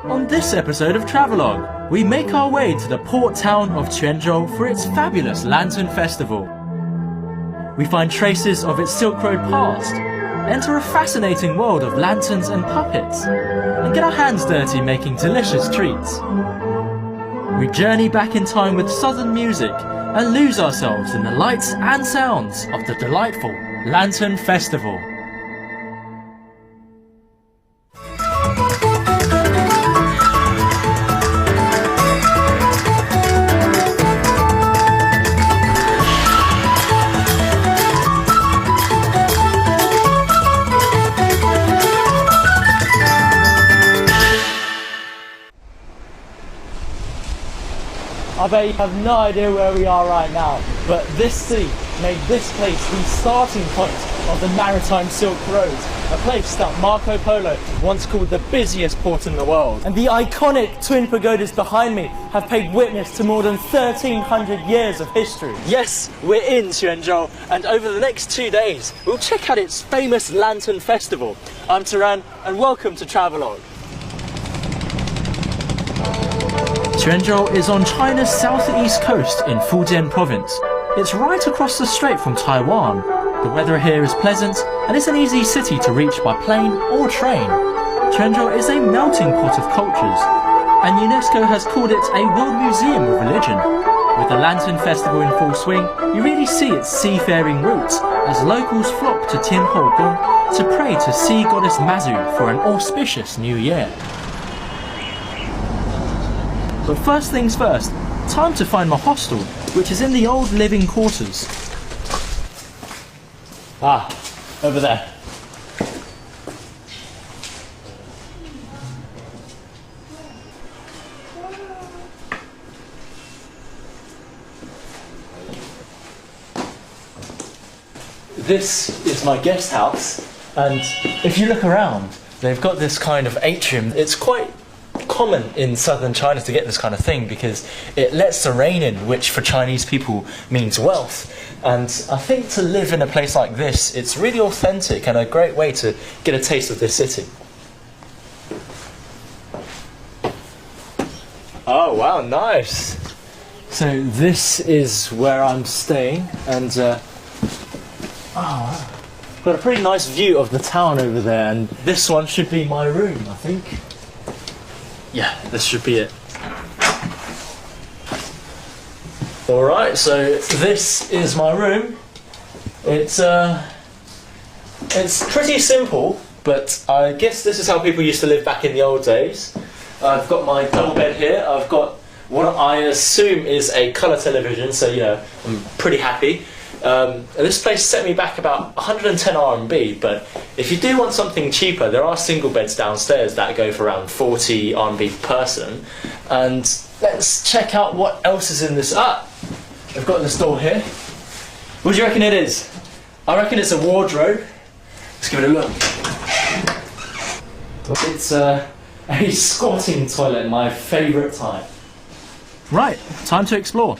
On this episode of Travelogue, we make our way to the port town of Quanzhou for its fabulous Lantern Festival. We find traces of its Silk Road past, enter a fascinating world of lanterns and puppets, and get our hands dirty making delicious treats. We journey back in time with southern music and lose ourselves in the lights and sounds of the delightful Lantern Festival. I bet you have no idea where we are right now, but this sea made this place the starting point of the maritime Silk Road, a place that Marco Polo once called the busiest port in the world. And the iconic twin pagodas behind me have paid witness to more than 1,300 years of history. Yes, we're in Quanzhou, and over the next 2 days, we'll check out its famous Lantern Festival. I'm Taran, and welcome to Travelogue. Quanzhou is on China's southeast coast in Fujian province. It's right across the strait from Taiwan. The weather here is pleasant and it's an easy city to reach by plane or train. Quanzhou is a melting pot of cultures, and UNESCO has called it a World Museum of Religion. With the Lantern Festival in full swing, you really see its seafaring roots as locals flock to Tianhou Gong to pray to sea goddess Mazu for an auspicious new year. But first things first, time to find my hostel, which is in the old living quarters. Ah, over there. This is my guest house, and if you look around, they've got this kind of atrium. It's quite common in southern China to get this kind of thing because it lets the rain in, which for Chinese people means wealth. And I think to live in a place like this, it's really authentic and a great way to get a taste of this city. Oh wow, nice! So this is where I'm staying, and got a pretty nice view of the town over there, and this one should be my room, I think. Yeah, this should be it. Alright, so this is my room. It's pretty simple, but I guess this is how people used to live back in the old days. I've got my double bed here. I've got what I assume is a colour television, so I'm pretty happy. This place set me back about 110 RMB, but if you do want something cheaper, there are single beds downstairs that go for around 40 RMB per person. And let's check out what else is in this. I've got this door here. What do you reckon it is? I reckon it's a wardrobe. Let's give it a look. It's a squatting toilet, my favourite type. Right, time to explore.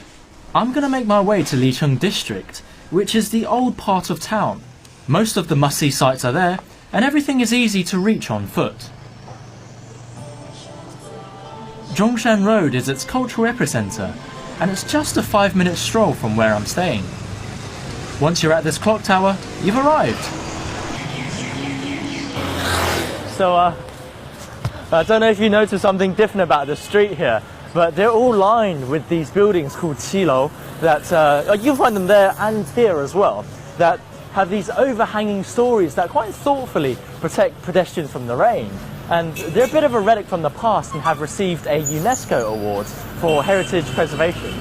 I'm going to make my way to Licheng district, which is the old part of town. Most of the must-see sites are there, and everything is easy to reach on foot. Zhongshan Road is its cultural epicentre, and it's just a 5-minute stroll from where I'm staying. Once you're at this clock tower, you've arrived. So, I don't know if you noticed something different about the street here, but they're all lined with these buildings called qilou that you'll find them there and here as well, that have these overhanging stories that quite thoughtfully protect pedestrians from the rain. And they're a bit of a relic from the past and have received a UNESCO award for heritage preservation.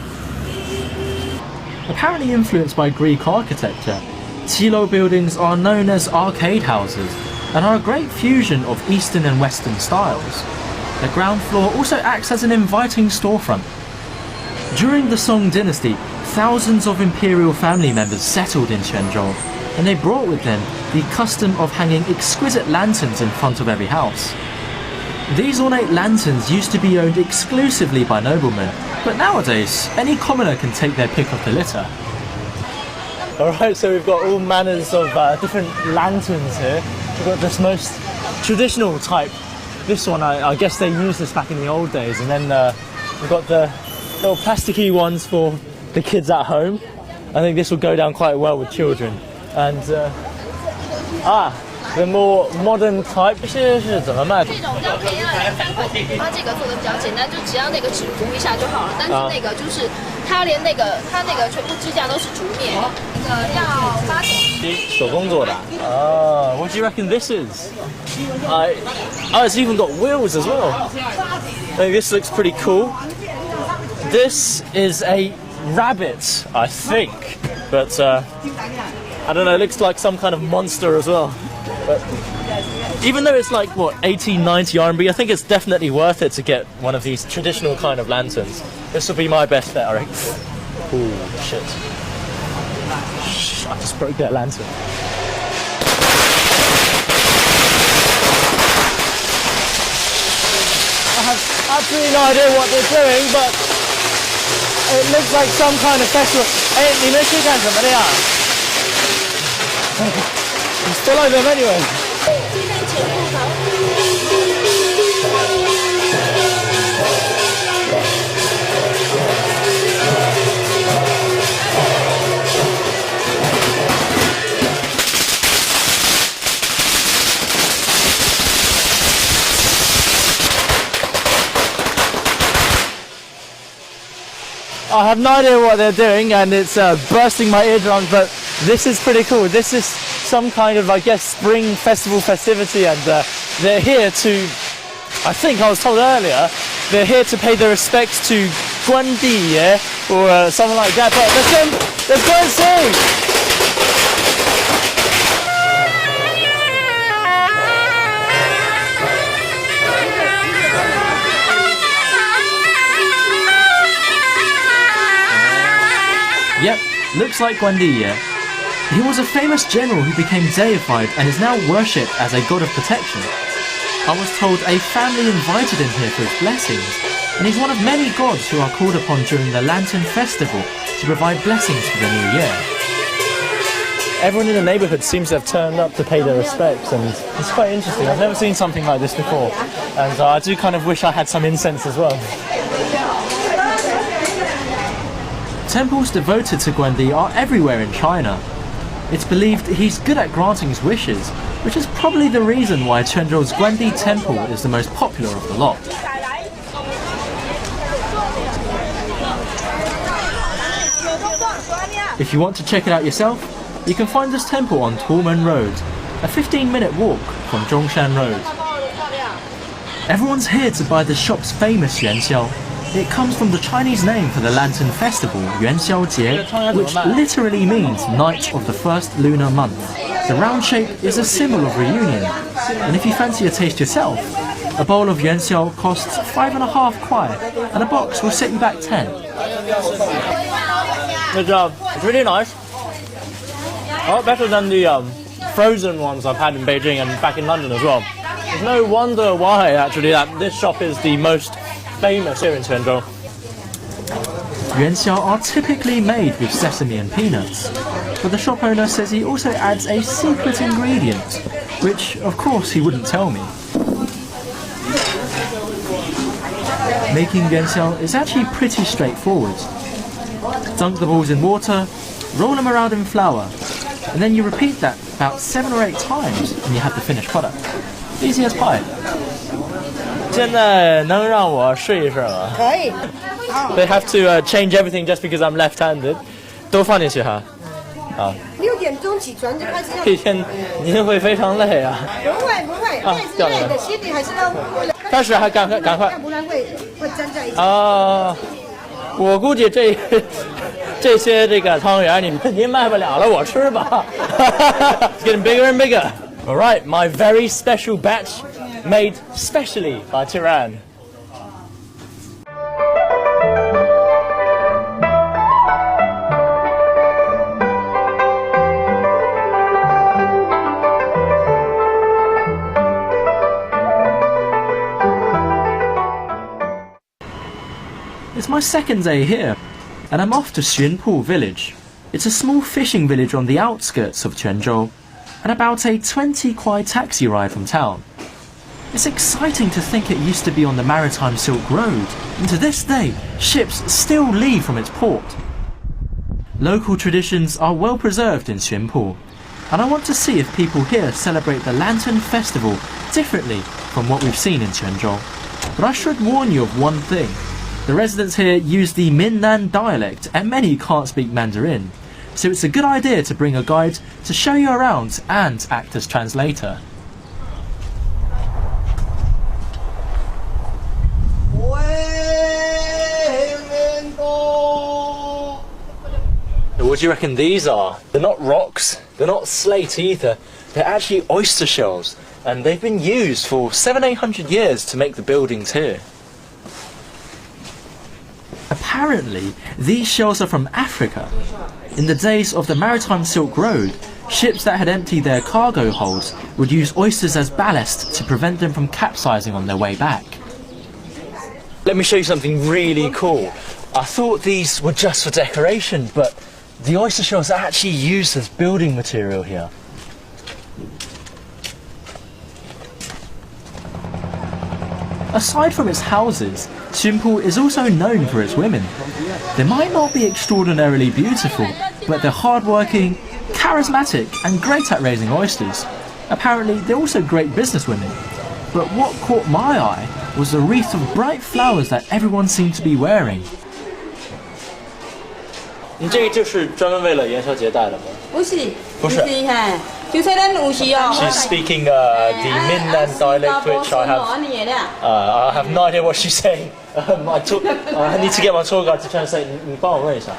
Apparently influenced by Greek architecture, qilou buildings are known as arcade houses and are a great fusion of Eastern and Western styles. The ground floor also acts as an inviting storefront. During the Song dynasty, thousands of imperial family members settled in Quanzhou, and they brought with them the custom of hanging exquisite lanterns in front of every house. These ornate lanterns used to be owned exclusively by noblemen, but nowadays any commoner can take their pick of the litter. Alright, so we've got all manners of different lanterns here. We've got this most traditional type this one, I guess they used this back in the old days, and then we've got the little plasticky ones for the kids at home. I think this will go down quite well with children. And the more modern type 是怎么卖的？这种叫培亚3块钱，它这个做的比较简单，就只要那个纸糊一下就好了。但是那个就是它连那个它那个全部支架都是竹篾，那个要8.1。手工做的。What do you reckon this is? It's even got wheels as well. This looks pretty cool. This is a rabbit, I think, but I don't know. It looks like some kind of monster as well. But even though it's like what 18, 90 RMB, I think it's definitely worth it to get one of these traditional kind of lanterns. This will be my best bet, I reckon. Ooh, shit! I just broke that lantern. I have absolutely no idea what they're doing, but it looks like some kind of festival. Hey, 你们是干什么的呀？ You follow them anyway. I have no idea what they're doing, and it's bursting my eardrums, but this is pretty cool. This is some kind of, I guess, spring festival festivity, and they're here to, I think I was told earlier, they're here to pay their respects to Guandi, or something like that, but let's go and see! Yep, looks like Guandiye. He was a famous general who became deified and is now worshipped as a god of protection. I was told a family invited him here for his blessings, and he's one of many gods who are called upon during the Lantern Festival to provide blessings for the new year. Everyone in the neighbourhood seems to have turned up to pay their respects, and it's quite interesting. I've never seen something like this before, and I do kind of wish I had some incense as well. Temples devoted to Guandi are everywhere in China. It's believed he's good at granting his wishes, which is probably the reason why Quanzhou's Guandi Temple is the most popular of the lot. If you want to check it out yourself, you can find this temple on Tumen Road, a 15-minute walk from Zhongshan Road. Everyone's here to buy the shop's famous yuanxiao. It comes from the Chinese name for the Lantern Festival, Yuanxiao Jie, which literally means night of the first lunar month. The round shape is a symbol of reunion, and if you fancy a taste yourself, a bowl of yuanxiao costs 5.5 kuai, and a box will set you back 10. Good job. It's really nice. A lot better than the frozen ones I've had in Beijing and back in London as well. There's no wonder why, actually, that this shop is the most famous here in Quanzhou. Yuanxiao are typically made with sesame and peanuts, but the shop owner says he also adds a secret ingredient, which of course he wouldn't tell me. Making yuanxiao is actually pretty straightforward. Dunk the balls in water, roll them around in flour, and then you repeat that about 7 or 8 times and you have the finished product. Easy as pie. 现在能让我试一试吗？可以。They have to change everything just because I'm left-handed. 都放进去哈。好。6点钟起床就开始要。一天您会非常累啊。不会不会，会累的，心里还是要为了。开始还赶快。要不然会粘在一起。啊，我估计这些这个汤圆您卖不了了，我吃吧。It's getting bigger and bigger. All right, my very special batch. Made specially by Tiran. It's my second day here, and I'm off to Xunpu village. It's a small fishing village on the outskirts of Quanzhou, and about a 20 kuai taxi ride from town. It's exciting to think it used to be on the maritime Silk Road, and to this day, ships still leave from its port. Local traditions are well preserved in Xunpu, and I want to see if people here celebrate the Lantern Festival differently from what we've seen in Quanzhou. But I should warn you of one thing. The residents here use the Minnan dialect, and many can't speak Mandarin, so it's a good idea to bring a guide to show you around and act as translator. What do you reckon these are? They're not rocks, they're not slate either, they're actually oyster shells, and they've been used for 700-800 years to make the buildings here. Apparently, these shells are from Africa. In the days of the maritime Silk Road, ships that had emptied their cargo holds would use oysters as ballast to prevent them from capsizing on their way back. Let me show you something really cool. I thought these were just for decoration, but the oyster shells are actually used as building material here. Aside from its houses, Xunpu is also known for its women. They might not be extraordinarily beautiful, but they're hardworking, charismatic, and great at raising oysters. Apparently, they're also great businesswomen. But what caught my eye was the wreath of bright flowers that everyone seemed to be wearing. 你这个就是专门为了元宵节戴的吗？不是，不是就是咱有时哦。She's speaking the Minnan dialect, which I have no idea what she's saying. I need to get my tour guide to translate. 你帮我问一下。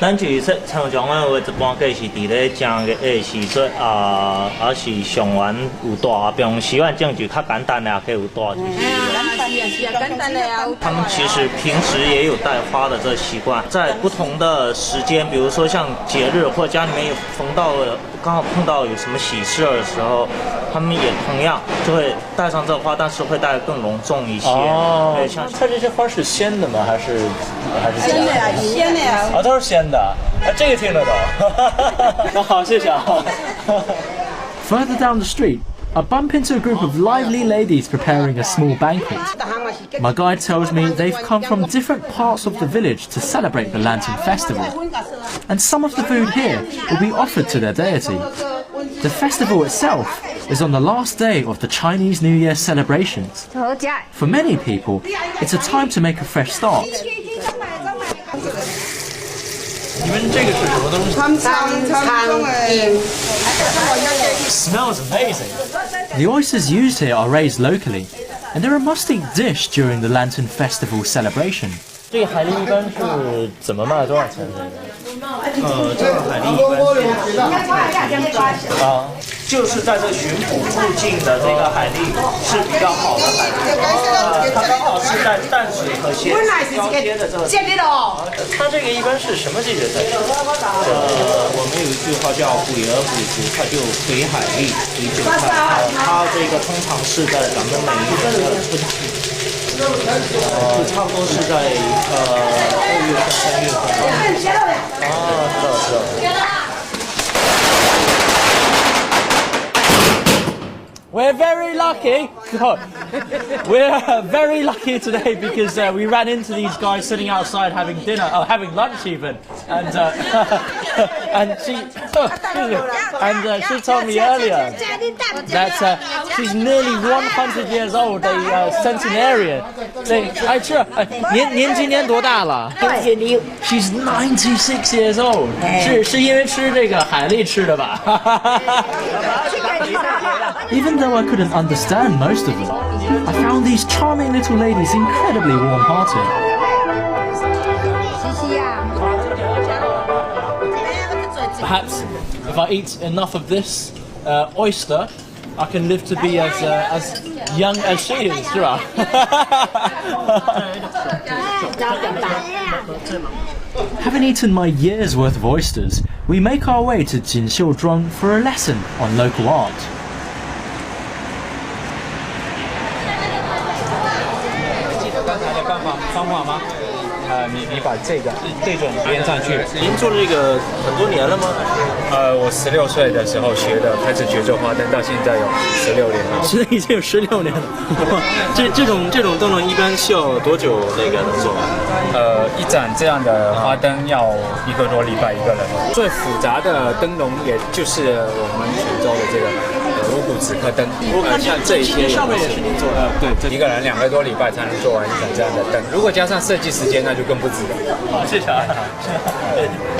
咱就是参将的话，一般计是伫咧正月的时阵也是上元有大，平时咱种就较简单的，也可以有大就是。他们其实平时也有带花的这习惯，在不同的时间，比如说像节日或者家里面有刚好碰到有什么喜事的时候，他们也同样就会带上这花，但是会带得更隆重一些。哦，对，像它这些花是鲜的吗？还是鲜的呀，鲜的呀。啊，都是鲜的。这个听得懂。那好，谢谢啊。Further down the street, I bump into a group of lively ladies preparing a small banquet. My guide tells me they've come from different parts of the village to celebrate the Lantern Festival, and some of the food here will be offered to their deity. The festival itself is on the last day of the Chinese New Year celebrations. For many people, it's a time to make a fresh start. 你们这个是什么东西？Smells amazing. The oysters used here are raised locally, and they're a must-eat dish during the Lantern Festival celebration. 这个海蛎一般是怎么卖？多少钱？这个海蛎一般啊，就是在这巡捕附近的这个海蛎是比较好的海蛎，它刚好是在淡水和咸水交接的这个。它这个一般是什么季节才吃？我们有一句话叫“鬼而补足”，它就回海蛎、回韭菜。它这个通常是在咱们每一年的春季。差不多是在2月份、3月份。知道。We're very lucky. We're very lucky today because we ran into these guys sitting outside having dinner, having lunch even, and she told me earlier that she's nearly 100 years old, a centenarian. 年今年多大了？ She's 96 years old. 是因为吃这个海蛎吃的吧？ Even though I couldn't understand most of them, I found these charming little ladies incredibly warm-hearted. Perhaps if I eat enough of this oyster, I can live to be as young as she is, 是吧？ Having eaten my year's worth of oysters, we make our way to Jinxiuzhuang for a lesson on local art. 记得刚才的方法吗？你把这种编上去。您做这个很多年了吗？我16岁的时候学的，开始学做花灯，到现在有16年了。其实已经有16年了。这种灯笼一般需要多久能做完？一盏这样的花灯要1个多礼拜一个人。最复杂的灯笼也就是我们泉州的这个五谷紫柯灯。我看像这些上面也是您做的。对，一个人2个多礼拜才能做完一盏这样的灯。如果加上设计时间，那就更不值得。好，谢谢啊。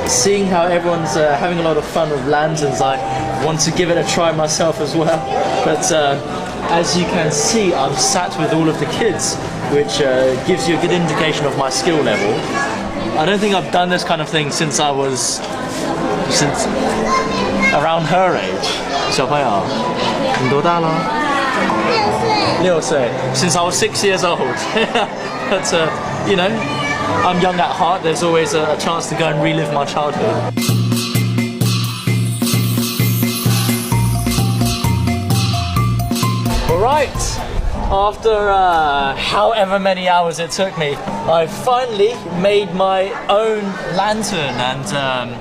Seeing how everyone's having a lot of fun with lanterns, I want to give it a try myself as well. But as you can see, I'm sat with all of the kids, which gives you a good indication of my skill level. I don't think I've done this kind of thing since around her age. 小朋友，你多大了？6岁。Since I was 6 years old. But you know, I'm young at heart. There's always a chance to go and relive my childhood. Right. After however many hours it took me, I finally made my own lantern, and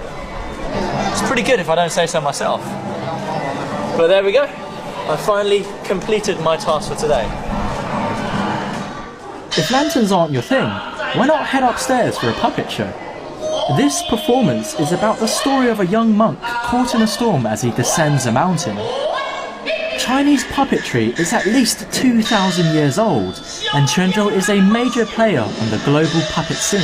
it's pretty good if I don't say so myself. But there we go. I finally completed my task for today. If lanterns aren't your thing, why not head upstairs for a puppet show? This performance is about the story of a young monk caught in a storm as he descends a mountain. Chinese puppetry is at least 2,000 years old, and Quanzhou is a major player on the global puppet scene.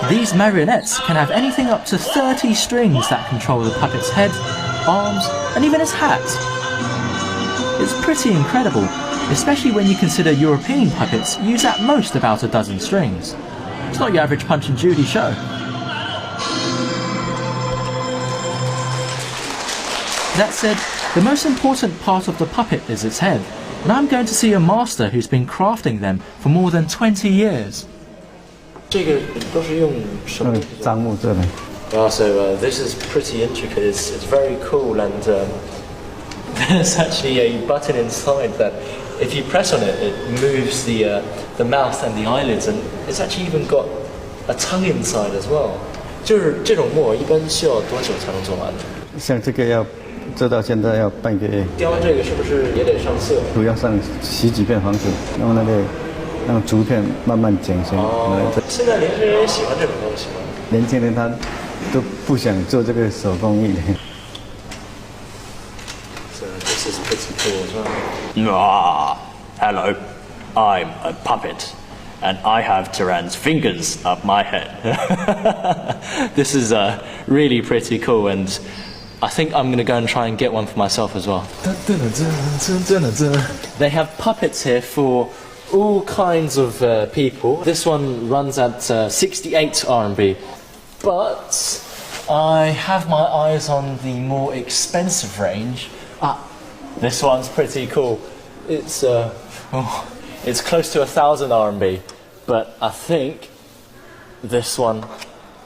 These marionettes can have anything up to 30 strings that control the puppet's head, arms, and even his hat. It's pretty incredible, especially when you consider European puppets use at most about a dozen strings. It's not your average Punch and Judy show. That said, the most important part of the puppet is its head, and I'm going to see a master who's been crafting them for more than 20 years. 这个都是用什么？樟木做的。So this is pretty intricate. It's very cool, and there's actually a button inside that, if you press on it, it moves the mouth and the eyelids, and it's actually even got a tongue inside as well. 就是这种木偶一般需要多久才能做完呢？像这个要做到现在要半个月。雕完这个是不是也得上色？主要上洗几遍防水，用那个竹片慢慢剪先。现在年轻人也喜欢这种东西吗？年轻人他都不想做这个手工艺的。So this is pretty cool as well. Hello, I'm a puppet, and I have Turan's fingers up my head. This is really pretty cool, and I think I'm going to go and try and get one for myself as well. They have puppets here for all kinds of people. This one runs at 68 RMB, but I have my eyes on the more expensive range. This one's pretty cool. It's close to 1,000 RMB, but I think this one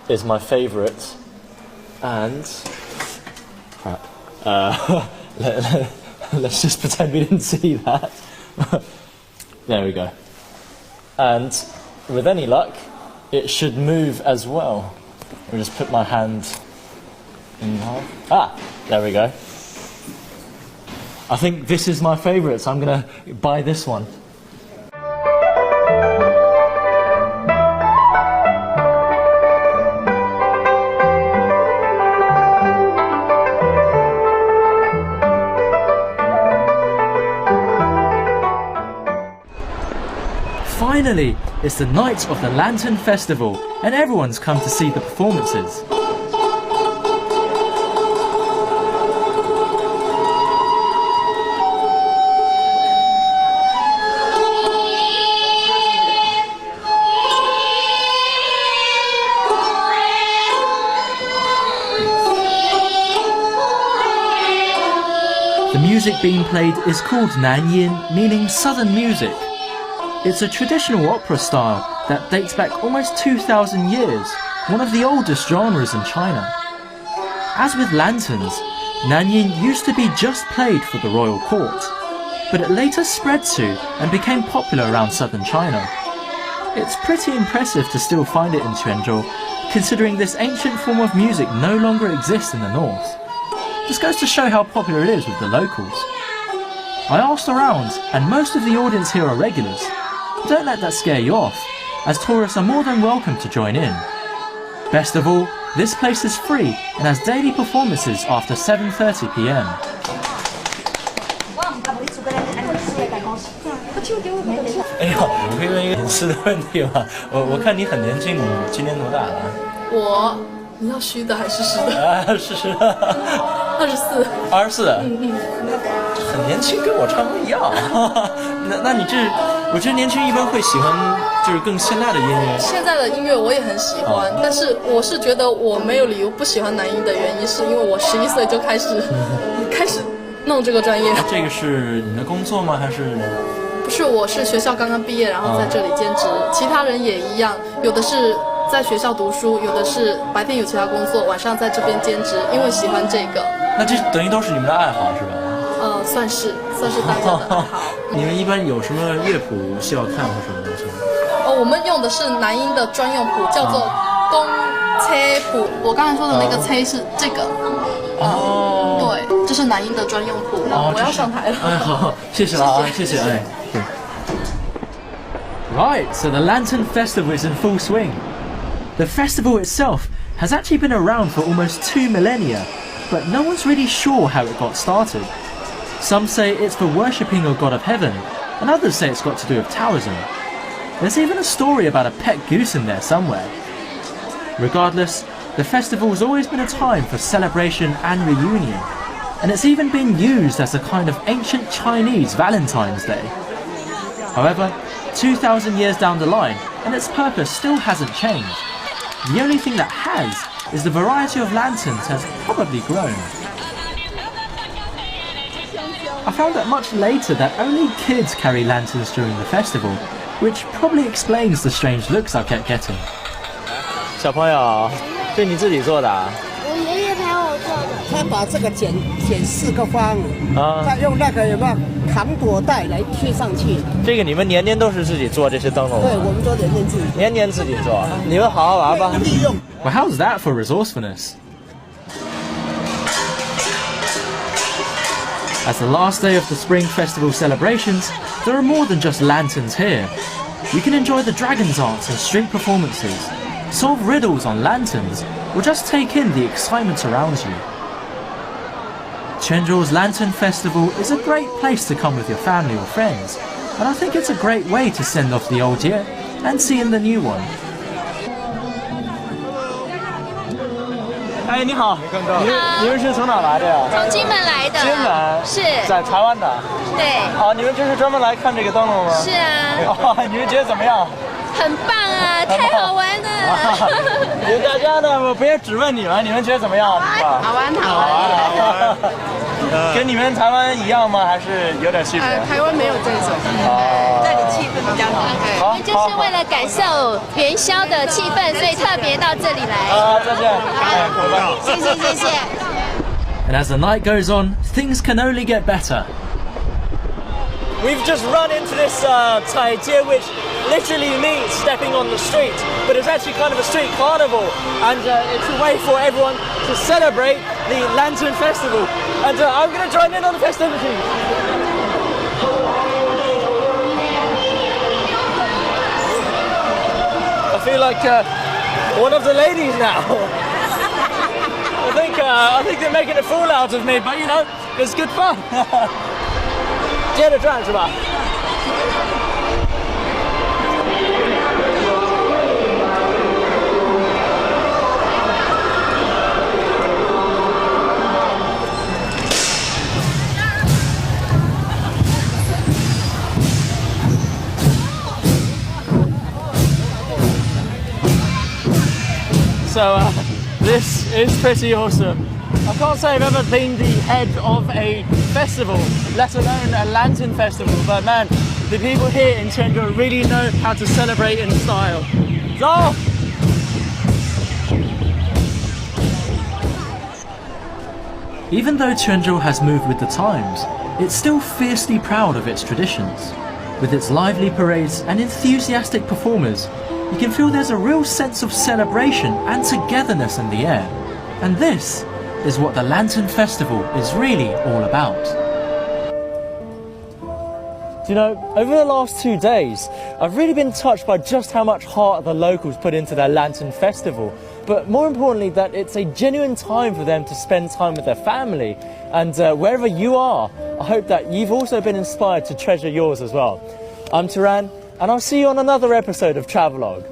is my favourite. And crap. Let's just pretend we didn't see that. There we go. And with any luck, it should move as well. I'll just put my hand in half. There we go. I think this is my favourite, so I'm going to buy this one. Finally, it's the night of the Lantern Festival, and everyone's come to see the performances. The music being played is called Nanyin, meaning southern music. It's a traditional opera style that dates back almost 2,000 years, one of the oldest genres in China. As with lanterns, Nanyin used to be just played for the royal court, but it later spread to and became popular around southern China. It's pretty impressive to still find it in Quanzhou, considering this ancient form of music no longer exists in the north. Just goes to show how popular it is with the locals. I asked around, and most of the audience here are regulars. Don't let that scare you off, as tourists are more than welcome to join in. Best of all, this place is free and has daily performances after 7:30 p.m. 哎呀，我可以问一个隐私的问题吗？我看你很年轻，你今年多大了？我，你要虚的还是实的？啊，是24。24。很年轻，跟我差不多一样。那你这，我觉得年轻人一般会喜欢就是更现代的音乐。现在的音乐我也很喜欢，但是我是觉得我没有理由不喜欢男音的原因，是因为我11岁就开始弄这个专业。这个是你的工作吗？还是？不是，我是学校刚刚毕业，然后在这里兼职。其他人也一样，有的是在学校读书，有的是白天有其他工作，晚上在这边兼职，因为喜欢这个。那这等于都是你们的爱好是吧？算是大家的爱好。你们一般有什么乐谱需要看或什么东西吗？我们用的是男音的专用谱，叫做公车谱。我刚才说的那个车是这个。对，这是男音的专用谱。我要上台了。哎，好，谢谢了啊，谢谢哎。Right, so the Lantern Festival is in full swing. The festival itself has actually been around for almost 2 millennia, but no one's really sure how it got started. Some say it's for worshipping a god of heaven, and others say it's got to do with Taoism. There's even a story about a pet goose in there somewhere. Regardless, the festival's always been a time for celebration and reunion, and it's even been used as a kind of ancient Chinese Valentine's Day. However, 2,000 years down the line, and its purpose still hasn't changed. The only thing that has is the variety of lanterns has probably grown. I found out much later that only kids carry lanterns during the festival, which probably explains the strange looks I kept getting. 小朋友，这你自己做的啊？我爷爷陪我做的。他把这个剪4个方，再用那个有没有糖果带来贴上去。这个你们年年都是自己做这些灯笼吗？对，我们都年年自己。年年自己做，你们好好玩吧。利用。Well, how's that for resourcefulness? As the last day of the Spring Festival celebrations, there are more than just lanterns here. You can enjoy the dragon's arts and street performances, solve riddles on lanterns, or just take in the excitement around you. Quanzhou's Lantern Festival is a great place to come with your family or friends, and I think it's a great way to send off the old year and see in the new one. 哎，你好，没看到。你们是从哪来的呀？从金门来的。金门是。在台湾的。对。哦，你们就是专门来看这个灯笼吗？是啊。哦，你们觉得怎么样？很棒啊，太好玩了。大家呢，我不要只问你们，你们觉得怎么样？好玩，好玩。跟你们台湾一样吗？还是有点区别？台湾没有这种。这里气氛比较好。我们就是为了感受元宵的气氛，所以特别到这里来。再见。谢谢。And as the night goes on, things can only get better. We've just run into this Taijie, which literally means stepping on the street, but it's actually kind of a street carnival, and it's a way for everyone to celebrate the Lantern Festival. And I'm going to join in on the festivities. I feel like one of the ladies now. I think they're making a fool out of me, but you know, it's good fun. 接着转是吧？So this is pretty awesome. I can't say I've ever been the head of a festival, let alone a lantern festival, but man, the people here in Quanzhou really know how to celebrate in style. So, Even though Quanzhou has moved with the times, it's still fiercely proud of its traditions. With its lively parades and enthusiastic performers, you can feel there's a real sense of celebration and togetherness in the air. And this is what the Lantern Festival is really all about. You know, over the last 2 days, I've really been touched by just how much heart the locals put into their Lantern Festival. But more importantly, that it's a genuine time for them to spend time with their family. And wherever you are, I hope that you've also been inspired to treasure yours as well. I'm Taran, and I'll see you on another episode of Travelogue.